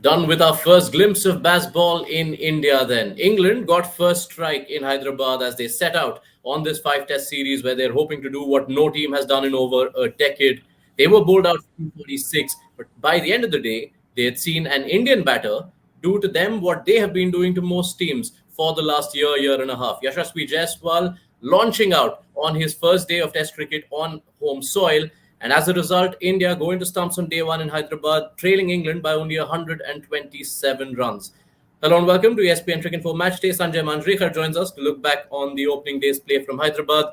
Done with our first glimpse of baseball in India then. England got first strike in Hyderabad as they set out on this five-test series where they're hoping to do what no team has done in over a decade. They were bowled out 246, but by the end of the day, they had seen an Indian batter do to them what they have been doing to most teams for the last year and a half. Yashasvi Jaiswal launching out on his first day of Test cricket on home soil, and as a result, India go into stumps on day one in Hyderabad, trailing England by only 127 runs. Hello and welcome to ESPN Cricinfo Match Day. Sanjay Manjrekar joins us to look back on the opening day's play from Hyderabad.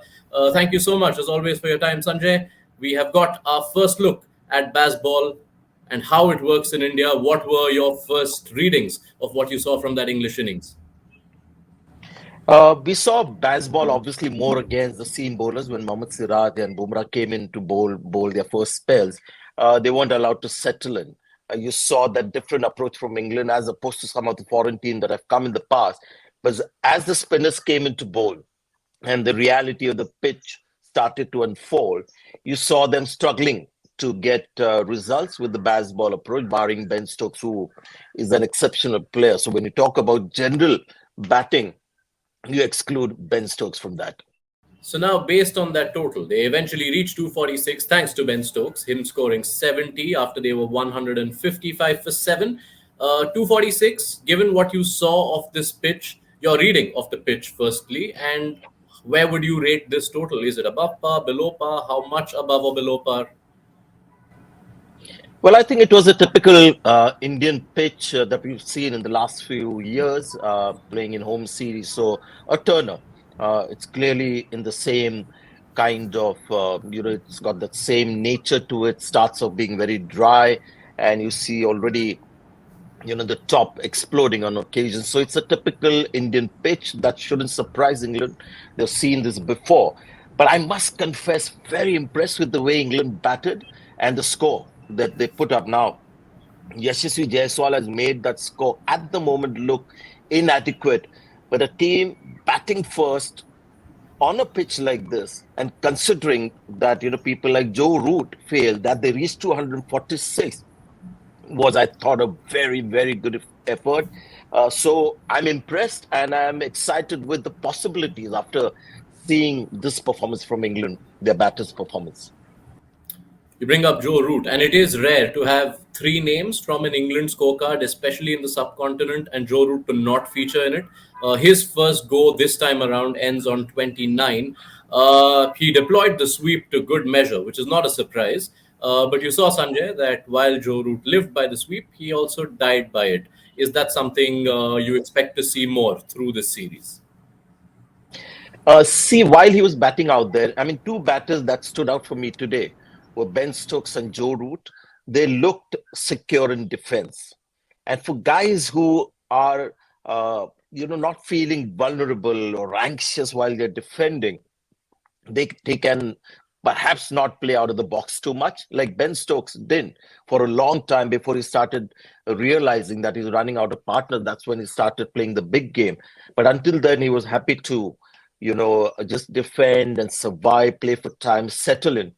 Thank you so much, as always, for your time, Sanjay. We have got our first look at baseball and how it works in India. What were your first readings of what you saw from that English innings? We saw baseball obviously more against the seam bowlers when Mohammad Siraj and Bumrah came in to bowl their first spells. They weren't allowed to settle in. You saw that different approach from England as opposed to some of the foreign teams that have come in the past. But as the spinners came into bowl and the reality of the pitch started to unfold, you saw them struggling to get results with the baseball approach, barring Ben Stokes, who is an exceptional player. So when you talk about general batting, you exclude Ben Stokes from that. So now, based on that total, they eventually reached 246 thanks to Ben Stokes, him scoring 70 after they were 155 for 7. 246, given what you saw of this pitch, your reading of the pitch, firstly, and where would you rate this total? Is it above par, below par? How much above or below par? Well, I think it was a typical Indian pitch that we've seen in the last few years, playing in home series. So a turner. It's clearly in the same kind of, it's got that same nature to it. Starts off being very dry, and you see already, the top exploding on occasion. So it's a typical Indian pitch that shouldn't surprise England. They've seen this before. But I must confess, very impressed with the way England batted and the score that they put up now. Yashasvi Jaiswal has made that score at the moment look inadequate. But a team batting first on a pitch like this, and considering that people like Joe Root failed, that they reached 246, was, I thought, a very, very good effort. So I'm impressed and I'm excited with the possibilities after seeing this performance from England, their batters' performance. You bring up Joe Root, and it is rare to have three names from an England scorecard, especially in the subcontinent, and Joe Root to not feature in it. His first go this time around ends on 29. He deployed the sweep to good measure, which is not a surprise. But you saw, Sanjay, that while Joe Root lived by the sweep, he also died by it. Is that something you expect to see more through this series? See, while he was batting out there, I mean, two batters that stood out for me today were Ben Stokes and Joe Root. They looked secure in defense. And for guys who are, not feeling vulnerable or anxious while they're defending, they can perhaps not play out of the box too much, like Ben Stokes did for a long time before he started realizing that he's running out of partners. That's when he started playing the big game. But until then, he was happy to, just defend and survive, play for time, settle in.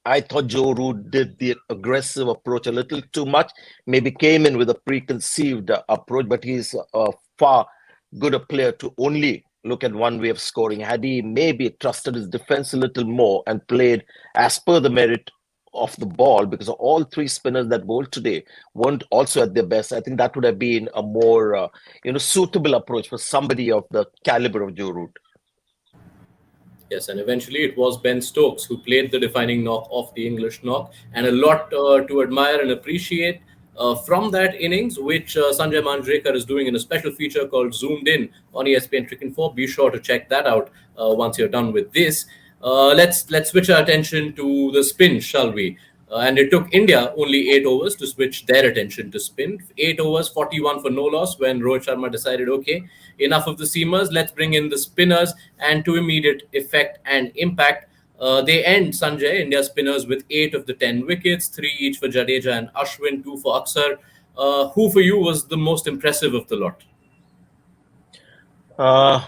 I thought Joe Root did the aggressive approach a little too much, maybe came in with a preconceived approach, but he's a far gooder player to only look at one way of scoring. Had he maybe trusted his defense a little more and played as per the merit of the ball, because all three spinners that bowled today weren't also at their best, I think that would have been a more suitable approach for somebody of the caliber of Joe Root. Yes, and eventually it was Ben Stokes who played the defining knock of the English knock, and a lot to admire and appreciate from that innings, which Sanjay Manjrekar is doing in a special feature called Zoomed In on ESPN Cricinfo. Be sure to check that out once you're done with this. Let's switch our attention to the spin, shall we? And it took India only 8 overs to switch their attention to spin. 8 overs, 41 for no loss when Rohit Sharma decided, okay, enough of the seamers, let's bring in the spinners, and to immediate effect and impact. They end Sanjay, India spinners, with 8 of the 10 wickets, 3 each for Jadeja and Ashwin, 2 for Aksar. Who for you was the most impressive of the lot? Uh,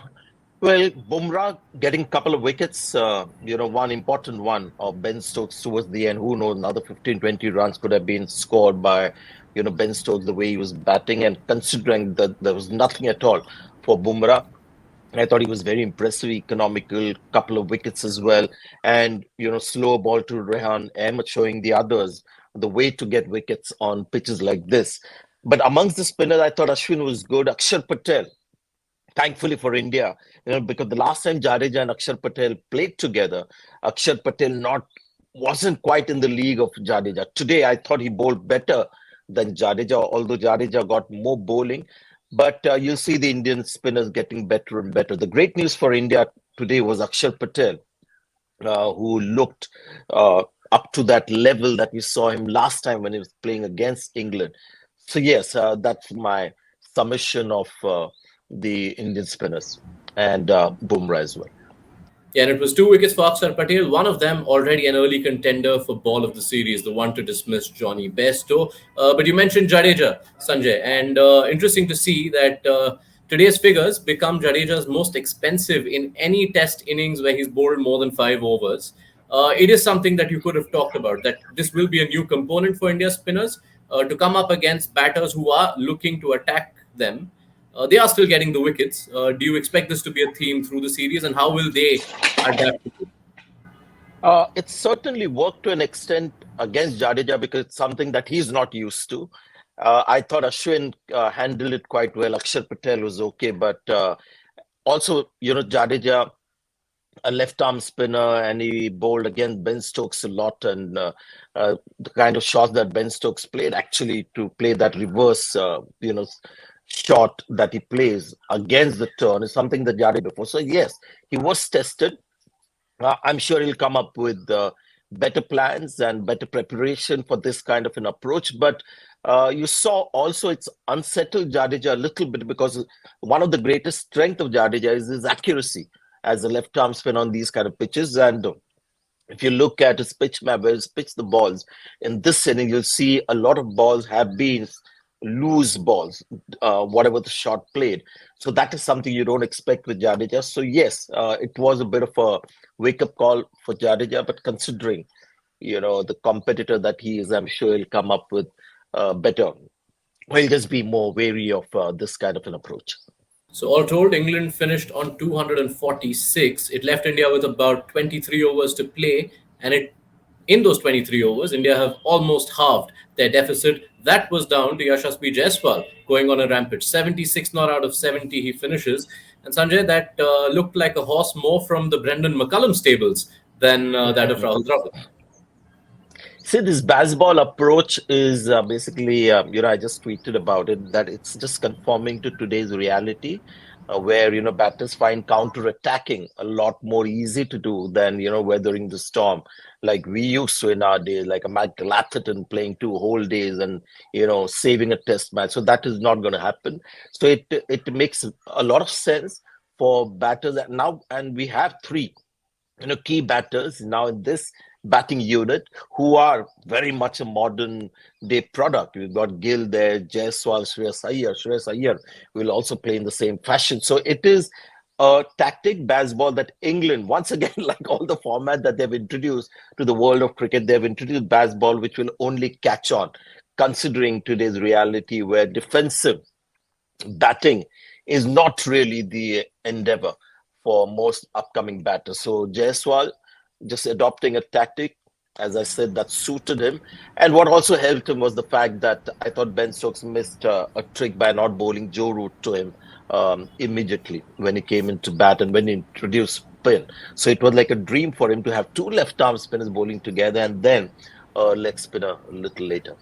Well, Bumrah getting a couple of wickets, one important one of Ben Stokes towards the end. Who knows, another 15, 20 runs could have been scored by, Ben Stokes, the way he was batting, and considering that there was nothing at all for Bumrah, I thought he was very impressive, economical, couple of wickets as well, and slow ball to Rehan Ahmed, showing the others the way to get wickets on pitches like this. But amongst the spinners, I thought Ashwin was good. Akshar Patel, thankfully for India, because the last time Jadeja and Akshar Patel played together, Akshar Patel not wasn't quite in the league of Jadeja. Today, I thought he bowled better than Jadeja, although Jadeja got more bowling. But you'll see the Indian spinners getting better and better. The great news for India today was Akshar Patel, who looked up to that level that we saw him last time when he was playing against England. So yes, that's my summation of the Indian spinners and Bumrah as well. Yeah, and it was 2 wickets for Akshar Patel. One of them already an early contender for ball of the series, the one to dismiss Johnny Bairstow. But you mentioned Jadeja, Sanjay, and interesting to see that today's figures become Jadeja's most expensive in any test innings where he's bowled more than 5 overs. It is something that you could have talked about, that this will be a new component for India spinners to come up against batters who are looking to attack them. They are still getting the wickets. Do you expect this to be a theme through the series, and how will they adapt to it? It certainly worked to an extent against Jadeja because it's something that he's not used to. I thought Ashwin handled it quite well. Akshar Patel was okay, but also, Jadeja, a left arm spinner, and he bowled against Ben Stokes a lot. And the kind of shots that Ben Stokes played, actually, to play that reverse, shot that he plays against the turn is something that Jadeja before. So yes, he was tested. I'm sure he'll come up with better plans and better preparation for this kind of an approach. But you saw also it's unsettled Jadeja a little bit because one of the greatest strength of Jadeja is his accuracy as a left arm spin on these kind of pitches. And if you look at his pitch map, where he's pitched the balls in this inning, you'll see a lot of balls have been loose balls, whatever the shot played. So that is something you don't expect with Jadeja. So yes, it was a bit of a wake-up call for Jadeja, but considering, the competitor that he is, I'm sure he'll come up with better. He'll just be more wary of this kind of an approach. So, all told, England finished on 246. It left India with about 23 overs to play, and in those 23 overs, India have almost halved their deficit. That was down to Yashasvi Jaiswal going on a rampage. 76 not out of 70 he finishes. And Sanjay, that looked like a horse more from the Brendan McCullum stables than that of Rahul Dravid. See, this baseball approach is basically, I just tweeted about it, that it's just conforming to today's reality, where, batters find counter-attacking a lot more easy to do than, weathering the storm like we used to in our days, like a Matt Glatherton playing 2 whole days and, saving a test match. So that is not going to happen. So it makes a lot of sense for batters now, and we have three key batters now in this batting unit who are very much a modern day product. We've got Gill there, Jaiswal, Shreyas Iyer. Shreyas Iyer will also play in the same fashion. So it is a tactic baseball that England, once again, like all the format that they've introduced to the world of cricket, they've introduced baseball which will only catch on, considering today's reality where defensive batting is not really the endeavor for most upcoming batters. So Jaiswal just adopting a tactic, as I said, that suited him. And what also helped him was the fact that I thought Ben Stokes missed a trick by not bowling Joe Root to him immediately when he came into bat and when he introduced spin. So it was like a dream for him to have two left-arm spinners bowling together and then a leg spinner a little later.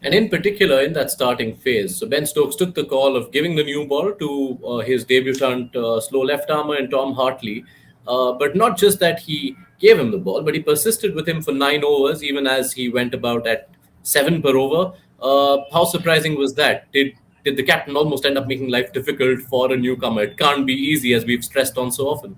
And in particular, in that starting phase, so Ben Stokes took the call of giving the new ball to his debutant slow left armer in Tom Hartley. But not just that he gave him the ball, but he persisted with him for 9 overs, even as he went about at 7 per over. How surprising was that? Did the captain almost end up making life difficult for a newcomer? It can't be easy, as we've stressed on so often.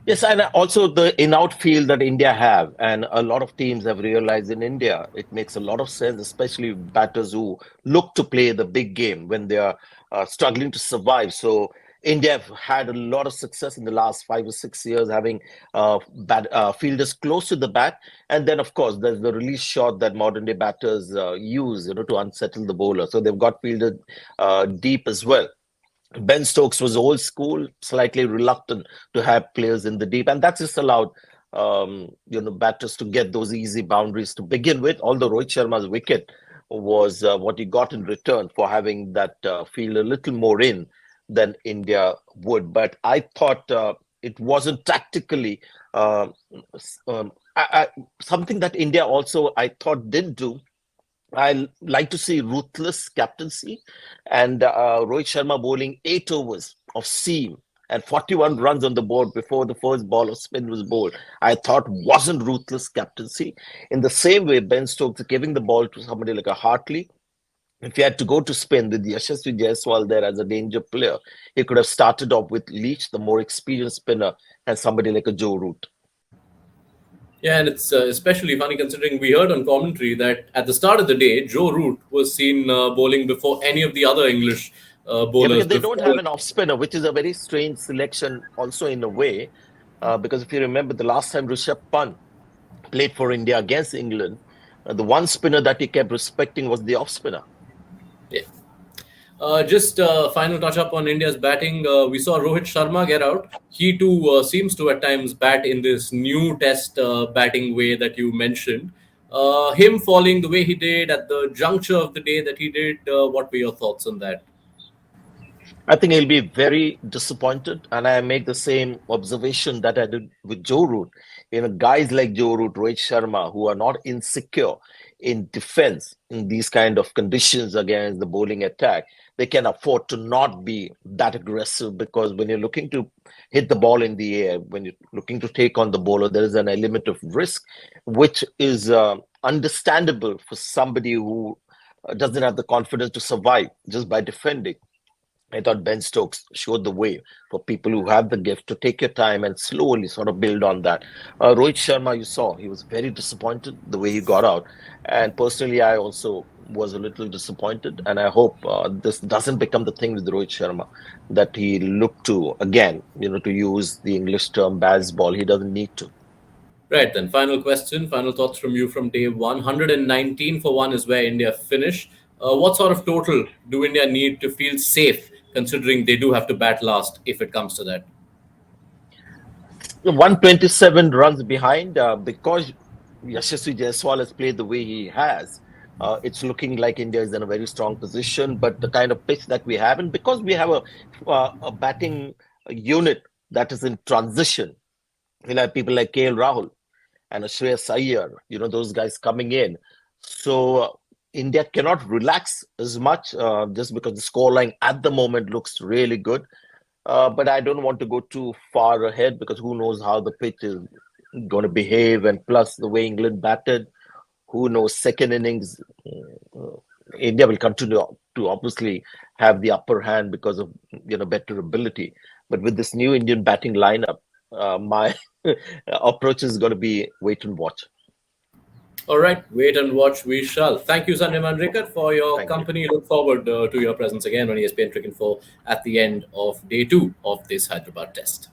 Yes, and also the in-outfield that India have, and a lot of teams have realized in India, it makes a lot of sense, especially batters who look to play the big game when they are struggling to survive. So India have had a lot of success in the last 5 or 6 years, having fielders close to the bat, and then of course there's the release shot that modern day batters use, to unsettle the bowler. So they've got fielded deep as well. Ben Stokes was old school, slightly reluctant to have players in the deep, and that's just allowed batters to get those easy boundaries to begin with. Although Rohit Sharma's wicket was what he got in return for having that field a little more in than India would. But I thought it wasn't tactically something that India also I thought did do. I like to see ruthless captaincy, and Rohit Sharma bowling 8 overs of seam and 41 runs on the board before the first ball of spin was bowled. I thought wasn't ruthless captaincy. In the same way, Ben Stokes giving the ball to somebody like a Hartley. If he had to go to spin with Yash Jha there as a danger player, he could have started off with Leach, the more experienced spinner, and somebody like a Joe Root. Yeah, and it's especially funny considering we heard on commentary that at the start of the day, Joe Root was seen bowling before any of the other English Yeah, bowlers because they don't before. have an off spinner, which is a very strange selection, also in a way. Because if you remember the last time Rishabh Pant played for India against England, the one spinner that he kept respecting was the off spinner. Yeah. Just final touch up on India's batting. We saw Rohit Sharma get out. He too seems to at times bat in this new test batting way that you mentioned. Him falling the way he did at the juncture of the day that he did, what were your thoughts on that? I think he'll be very disappointed, and I make the same observation that I did with Joe Root. Guys like Joe Root, Rohit Sharma, who are not insecure in defense in these kind of conditions against the bowling attack, they can afford to not be that aggressive, because when you're looking to hit the ball in the air, when you're looking to take on the bowler, there is an element of risk, which is understandable for somebody who doesn't have the confidence to survive just by defending. I thought Ben Stokes showed the way for people who have the gift to take your time and slowly sort of build on that. Rohit Sharma, you saw, he was very disappointed the way he got out. And personally, I also was a little disappointed. And I hope this doesn't become the thing with Rohit Sharma, that he looked to, again, to use the English term baseball. He doesn't need to. Right then, final question, final thoughts from you from day one. 119 for one is where India finished. What sort of total do India need to feel safe, considering they do have to bat last if it comes to that? 127 runs behind, because Yashasvi Jaiswal has played the way he has. It's looking like India is in a very strong position, but the kind of pitch that we have, and because we have a batting unit that is in transition, we'll have people like KL Rahul and Shreyas Iyer, those guys coming in. So India cannot relax as much just because the scoreline at the moment looks really good. But I don't want to go too far ahead, because who knows how the pitch is going to behave, and plus the way England batted, who knows, second innings, India will continue to obviously have the upper hand because of better ability. But with this new Indian batting lineup, my approach is going to be wait and watch. All right, wait and watch. We shall. Thank you, Sanjay Manjrekar, for your Thank you. company. Look forward to your presence again on ESPN Cricinfo at the end of day two of this Hyderabad test.